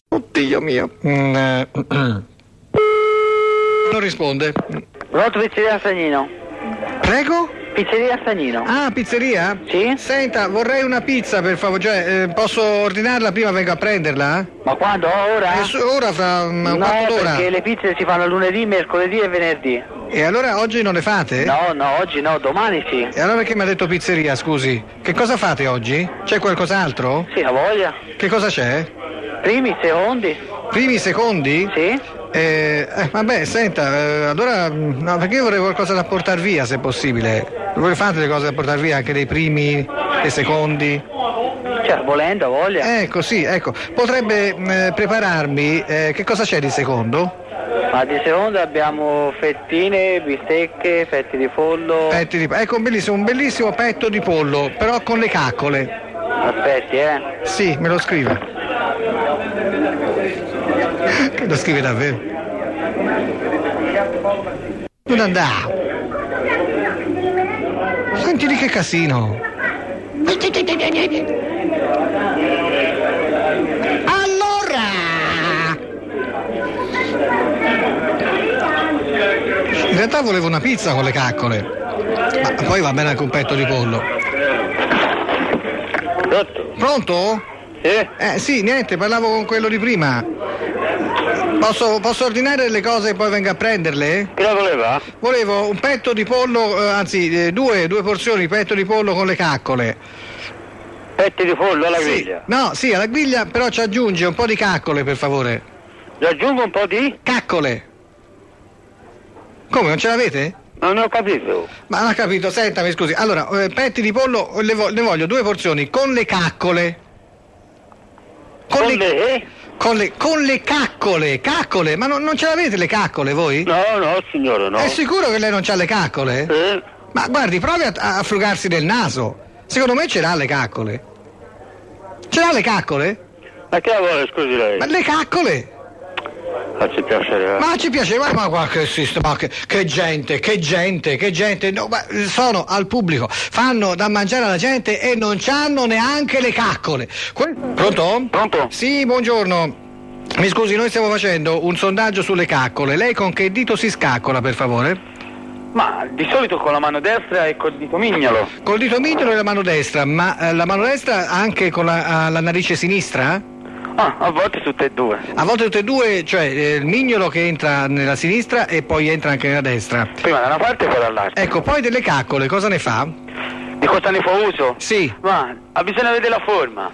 Oddio mio. Non risponde. Pronto, pizzeria Stagnino. Prego? Pizzeria Stagnino. Ah, pizzeria? Sì? Senta, vorrei una pizza per favore, cioè, posso ordinarla prima vengo a prenderla? Ma quando? Ora? Ora fra un quarto d'ora. Perché le pizze si fanno lunedì, mercoledì e venerdì. E allora oggi non le fate? No, oggi no, domani sì. E allora perché mi ha detto pizzeria, scusi? Che cosa fate oggi? C'è qualcos'altro? Sì, ha voglia. Che cosa c'è? Primi, secondi. Primi, secondi? Sì. Vabbè, senta, allora, no, perché io vorrei qualcosa da portare via, se possibile. Voi fate le cose da portare via, anche dei primi, dei secondi? Cioè, volendo, ha voglia. Ecco, sì, ecco. Potrebbe prepararmi, che cosa c'è di secondo? Ma di secondo abbiamo fettine, bistecche, fetti di pollo. Ecco, un bellissimo petto di pollo, però con le caccole. Aspetti, Sì, me lo scrive. Che lo scrive davvero? Non andavo. Senti di che casino. Allora! In realtà volevo una pizza con le caccole. Ma poi va bene anche un petto di pollo. Pronto? Sì. Sì, niente, parlavo con quello di prima. Posso ordinare le cose e poi vengo a prenderle? Che la voleva? Volevo un petto di pollo, anzi due porzioni di petto di pollo con le caccole. Petti di pollo alla griglia? No, sì, alla griglia, però ci aggiunge un po' di caccole, per favore. Gli aggiungo un po' di? Caccole. Come, non ce l'avete? Non ho capito. Ma non ho capito, senta, mi scusi. Allora, petti di pollo, ne voglio due porzioni con le caccole. Con le caccole, ma non ce l'avete le caccole voi? No, signore, no. È sicuro che lei non c'ha le caccole? Sì. Ma guardi, provi a frugarsi del naso. Secondo me ce l'ha le caccole. Ce l'ha le caccole? Ma che la vuole, scusi lei? Ma le caccole! Ma ci piacerebbe. Ma ci piaceva, ma qualche sistema, che gente, no, ma sono al pubblico, fanno da mangiare alla gente e non c'hanno neanche le caccole. Pronto? Pronto? Sì, buongiorno. Mi scusi, noi stiamo facendo un sondaggio sulle caccole. Lei con che dito si scaccola, per favore? Ma di solito con la mano destra e col dito mignolo. Col dito mignolo e la mano destra, ma la mano destra anche con la narice sinistra? Ah, a volte tutte e due. A volte tutte e due, cioè il mignolo che entra nella sinistra e poi entra anche nella destra. Prima da una parte e poi dall'altra. Ecco, poi delle caccole, cosa ne fa? Di cosa ne fa uso? Sì. Ma bisogna vedere la forma.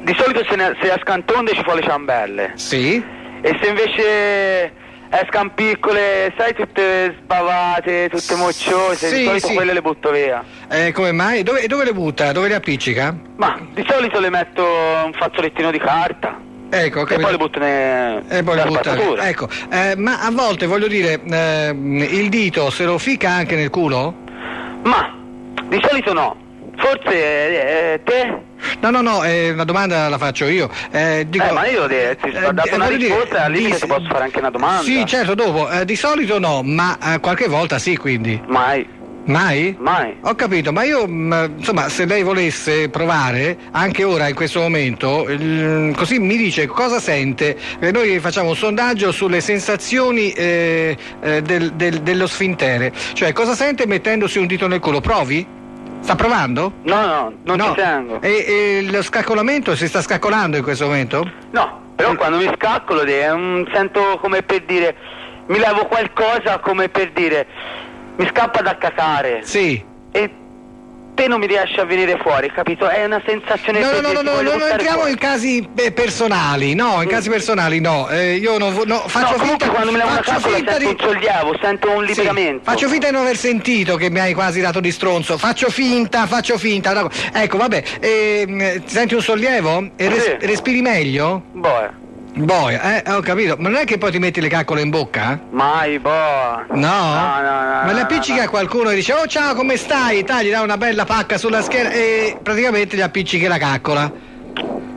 Di solito se ascantonde ci fa le ciambelle. Sì. E se invece escan piccole, sai, tutte sbavate, tutte mocciose, Sì, di solito sì. quelle le butto via. Come mai? Dove le butta? Dove le appiccica? Ma di solito le metto un fazzolettino di carta. Ecco, ho E capito. poi le butto E poi le nella butta. spazzatura. Ecco, ma a volte voglio dire, il dito se lo fica anche nel culo? Ma di solito no. Forse te? No, una domanda la faccio io. Dico, Ma io ti sto dando una voglio dire, risposta, al limite ti posso fare anche una domanda. Sì, certo, dopo. Di solito no, ma qualche volta sì, quindi. Mai. Mai? Mai. Ho capito, ma io, insomma, se lei volesse provare, anche ora, in questo momento, così mi dice cosa sente. Noi facciamo un sondaggio sulle sensazioni dello sfintere. Cioè, cosa sente mettendosi un dito nel culo? Provi? Sta provando? No, non No. ci tengo. E lo scaccolamento, si sta scaccolando in questo momento? No, però quando mi scaccolo sento come per dire, mi levo qualcosa come per dire, mi scappa da cacare. Sì. E te non mi riesci a venire fuori, capito? È una sensazione No, per dire, ti voglio non buttare entriamo fuori. in casi personali, no, in casi personali no. Io non faccio No, comunque finta, quando mi levo una faccio caccola finta sento un sollievo, sento un Sì, liberamento. faccio finta di non aver sentito che mi hai quasi dato di stronzo. Faccio finta. No. Ecco, vabbè. Senti un sollievo? E Sì. respiri meglio? Boh, Ho capito. Ma non è che poi ti metti le caccole in bocca? mai, boh. No? No. Ma le appiccichi a qualcuno e dice: oh ciao, come stai? Gli dà una bella pacca sulla schiena e praticamente gli appiccichi la caccola.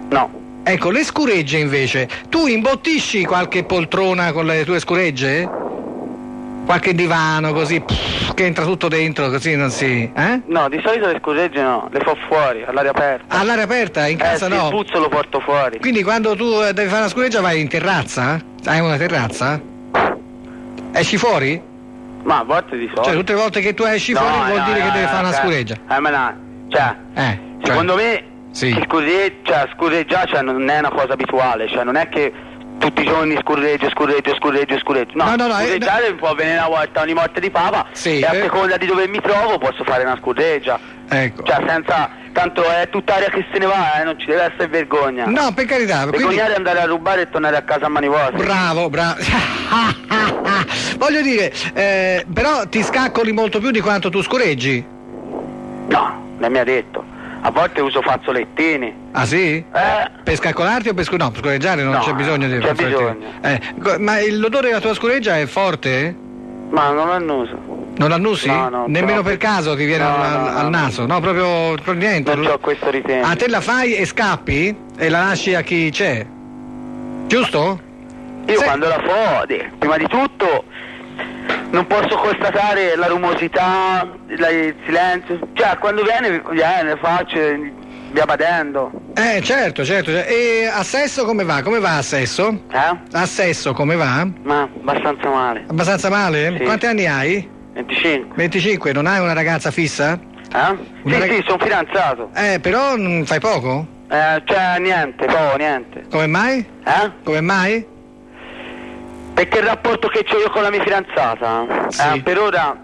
No. Ecco, le scuregge invece. Tu imbottisci qualche poltrona con le tue scuregge? Qualche divano così, che entra tutto dentro, così non si... No, di solito le scuregge no, le fa fuori, all'aria aperta. All'aria aperta? In casa sì, no? il puzzo lo porto fuori. Quindi quando tu devi fare una scureggia vai in terrazza? Hai una terrazza? Esci fuori? Ma a volte di solito. Cioè tutte le volte che tu esci fuori vuol dire che devi fare una scureggia? Ma no, secondo me sì. Scureggiare non è una cosa abituale, cioè non è che tutti i giorni scureggio. No, scureggiare può avvenire una volta ogni morte di papa, sì, e a seconda di dove mi trovo posso fare una scureggia. Ecco. Cioè senza, tanto è tutta aria che se ne va, non ci deve essere vergogna. No, per carità. Vergognare è andare a rubare e tornare a casa a mani vostre. Bravo. Voglio dire, però ti scaccoli molto più di quanto tu scureggi. No, non mi ha detto. A volte uso fazzolettini. Ah sì? Per scaccolarti o per no, per scureggiare non c'è bisogno di fazzolettini. Ma l'odore della tua scureggia è forte? Ma non annuso. Non annusi? No, nemmeno per caso ti viene al naso? No, proprio niente. Non c'ho questo ritegno. A te la fai e scappi? E la lasci a chi c'è? Giusto? Io quando la fo, prima di tutto non posso constatare la rumosità, il silenzio. Cioè quando viene, faccio via badendo. Certo. E a sesso come va? Come va a sesso? A sesso come va? Ma abbastanza male. Abbastanza male? Sì. Quanti anni hai? 25. 25, non hai una ragazza fissa? Sì, sono fidanzato. Però fai poco? Niente. Come mai? Come mai? Perché il rapporto che ho io con la mia fidanzata, sì. Per ora,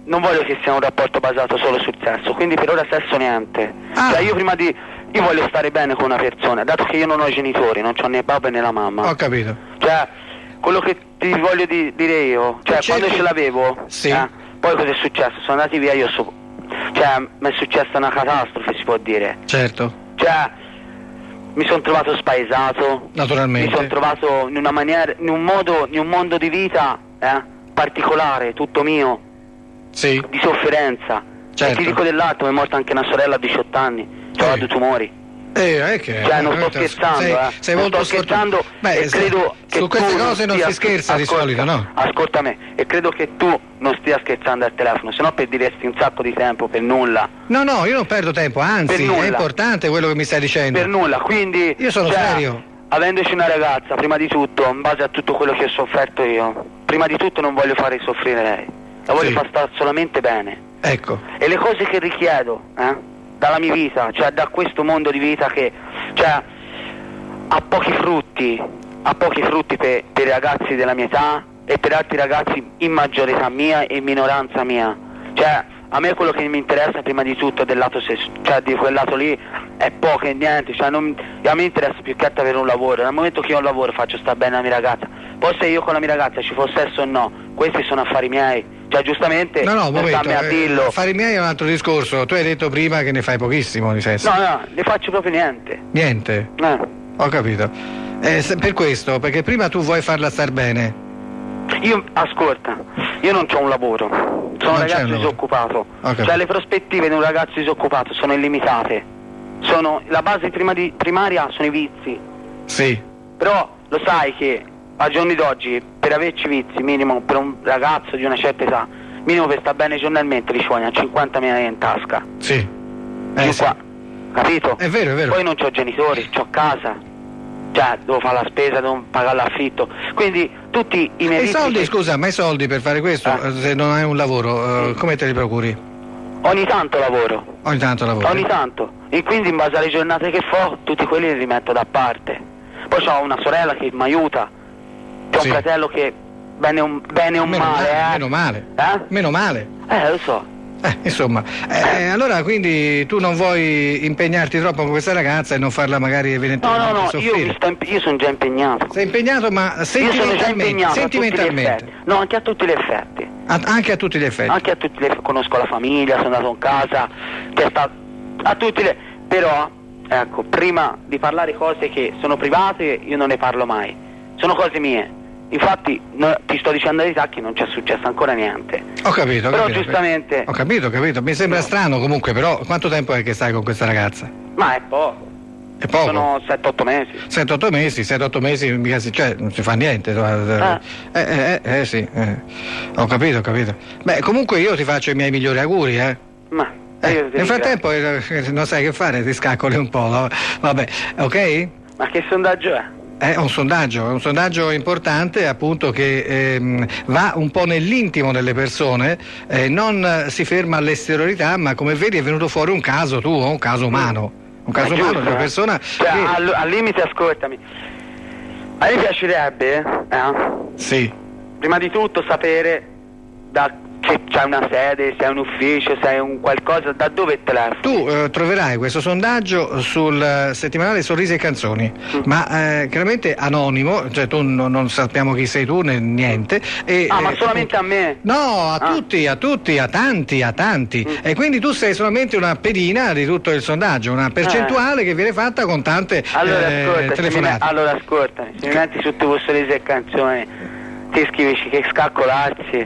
non voglio che sia un rapporto basato solo sul sesso, quindi per ora sesso niente. Io voglio stare bene con una persona, dato che io non ho i genitori, non ho né il babbo né la mamma. Ho capito. Cioè, quello che ti voglio dire io, quando ce l'avevo, sì. Poi cosa è successo? Sono andati via, mi è successa una catastrofe, si può dire. Certo. Mi sono trovato spaesato. Naturalmente. Mi sono trovato in una maniera, in un mondo di vita particolare, tutto mio. Sì. Di sofferenza. Certo. E ti dico dell'altro, mi è morta anche una sorella a 18 anni. C'ha 2 tumori. Non sto scherzando, sei molto scherzando. Beh, e credo che su queste cose non si scherza di solito, no? Ascolta me, e credo che tu non stia scherzando al telefono, sennò perderesti un sacco di tempo per nulla. No, io non perdo tempo, anzi, è importante quello che mi stai dicendo. Per nulla, quindi io sono serio. Avendoci una ragazza, prima di tutto, in base a tutto quello che ho sofferto io, prima di tutto non voglio fare soffrire lei, la voglio far stare solamente bene. Ecco. E le cose che richiedo, dalla mia vita, da questo mondo di vita che ha pochi frutti per i ragazzi della mia età e per altri ragazzi in maggiore età mia e in minoranza mia. A me quello che mi interessa prima di tutto del lato di quel lato lì è poco e niente, a me interessa più che altro avere un lavoro. Nel momento che io ho un lavoro faccio sta bene la mia ragazza. Poi se io con la mia ragazza ci fosse sesso o no, questi sono affari miei. Giustamente affari miei è un altro discorso. Tu hai detto prima che ne fai pochissimo di sesso. No, ne faccio proprio niente. Niente? Ho capito. Per questo, perché prima tu vuoi farla star bene. Ascolta, io non ho un lavoro, sono un ragazzo disoccupato. Le prospettive di un ragazzo disoccupato sono illimitate. La base primaria sono i vizi. Sì. Però lo sai che a giorni d'oggi per averci vizi, minimo per un ragazzo di una certa età, minimo per stare bene giornalmente, ci vogliono 50.000 in tasca. Sì. Sì. Capito? È vero. Poi non c'ho genitori, c'ho casa. Devo fare la spesa, devo pagare l'affitto. Quindi tutti i miei soldi, scusa, ma i soldi per fare questo, se non hai un lavoro, come te li procuri? Ogni tanto lavoro. Ogni tanto. E quindi in base alle giornate che fo, tutti quelli li rimetto da parte. Poi ho una sorella che mi aiuta. C'ho un fratello che bene o male. Meno male. Lo so. Insomma, allora quindi tu non vuoi impegnarti troppo con questa ragazza e non farla magari eventualmente soffrire? Io sono già impegnato. Sei impegnato, ma sentimentalmente? No, anche a tutti gli effetti. Anche a tutti gli effetti? Conosco la famiglia, sono andato in casa, a tutti però, ecco, prima di parlare cose che sono private io non ne parlo mai, sono cose mie. Infatti ti sto dicendo la verità che non c'è successo ancora niente. Ho capito. Però giustamente. Ho capito. Mi sembra strano comunque, però quanto tempo è che stai con questa ragazza? Ma è poco. È poco. Sono 7-8 mesi. 7-8 mesi, mica cioè non si fa niente. Sì. Ho capito. Beh, comunque io ti faccio i miei migliori auguri, Ma nel frattempo non sai che fare, ti scaccoli un po', no? Vabbè, ok? Ma che sondaggio è? È un sondaggio importante, appunto, che va un po' nell'intimo delle persone, non si ferma all'esteriorità, ma come vedi è venuto fuori un caso tuo, un caso umano. Un caso umano di una persona. Cioè, al limite, ascoltami. A me piacerebbe, Sì. prima di tutto sapere se c'è una sede, se è un ufficio, se è un qualcosa, da dove telefoni. Tu troverai questo sondaggio sul settimanale Sorrisi e Canzoni, ma chiaramente anonimo, cioè tu non sappiamo chi sei tu né niente. Ma solamente a me? No, a tutti, a tanti. E quindi tu sei solamente una pedina di tutto il sondaggio, una percentuale che viene fatta con tante telefonate. Ascoltami, se mi metti su tipo Sorrisi e Canzoni, ti scrivi che scaccolarsi,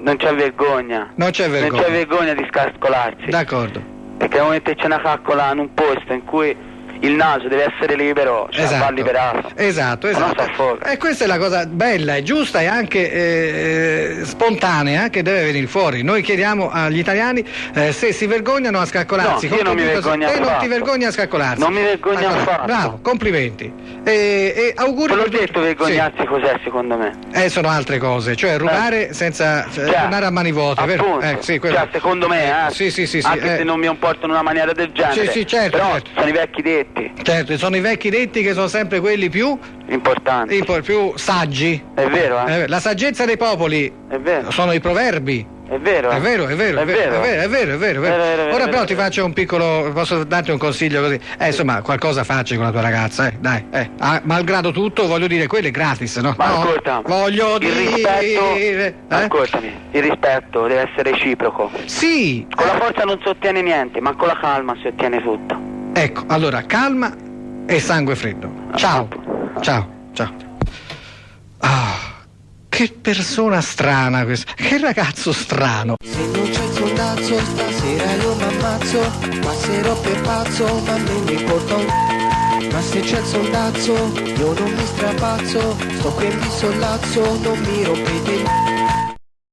non c'è vergogna. Non c'è vergogna di scascolarsi. D'accordo. Perché nel momento che c'è una caccola in un posto in cui il naso deve essere libero, va liberato. Esatto. E questa è la cosa bella e giusta e anche spontanea che deve venire fuori. Noi chiediamo agli italiani se si vergognano a scaccolarsi. No, io non mi vergogno affatto. Non ti vergogni a scaccolarsi. Non mi vergogno affatto. Bravo, complimenti. E auguri. Te l'ho detto, vergognarsi cos'è secondo me? Sono altre cose, cioè rubare senza tornare a mani vuote, vero? Secondo me, Sì. Anche se non mi comporto in una maniera del genere. Sì, certo. Però sono i vecchi detti. Certo, sono i vecchi detti che sono sempre quelli più importanti, più saggi. È vero, La saggezza dei popoli sono i proverbi. È vero. Ora però ti faccio un piccolo, posso darti un consiglio così? Insomma, qualcosa facci con la tua ragazza, dai. Malgrado tutto, voglio dire, quello è gratis, no? Ma ascolta, voglio dire. Ascoltami, il rispetto deve essere reciproco. Sì. Con la forza non si ottiene niente, ma con la calma si ottiene tutto. Ecco, allora, calma e sangue freddo. Ciao. Che persona strana questa, che ragazzo strano. Se non c'è il sondazzo stasera io m'ammazzo, passerò per pazzo ma non mi importa ma se c'è il sondazzo io non mi strapazzo, sto qui in sollazzo, non mi rompete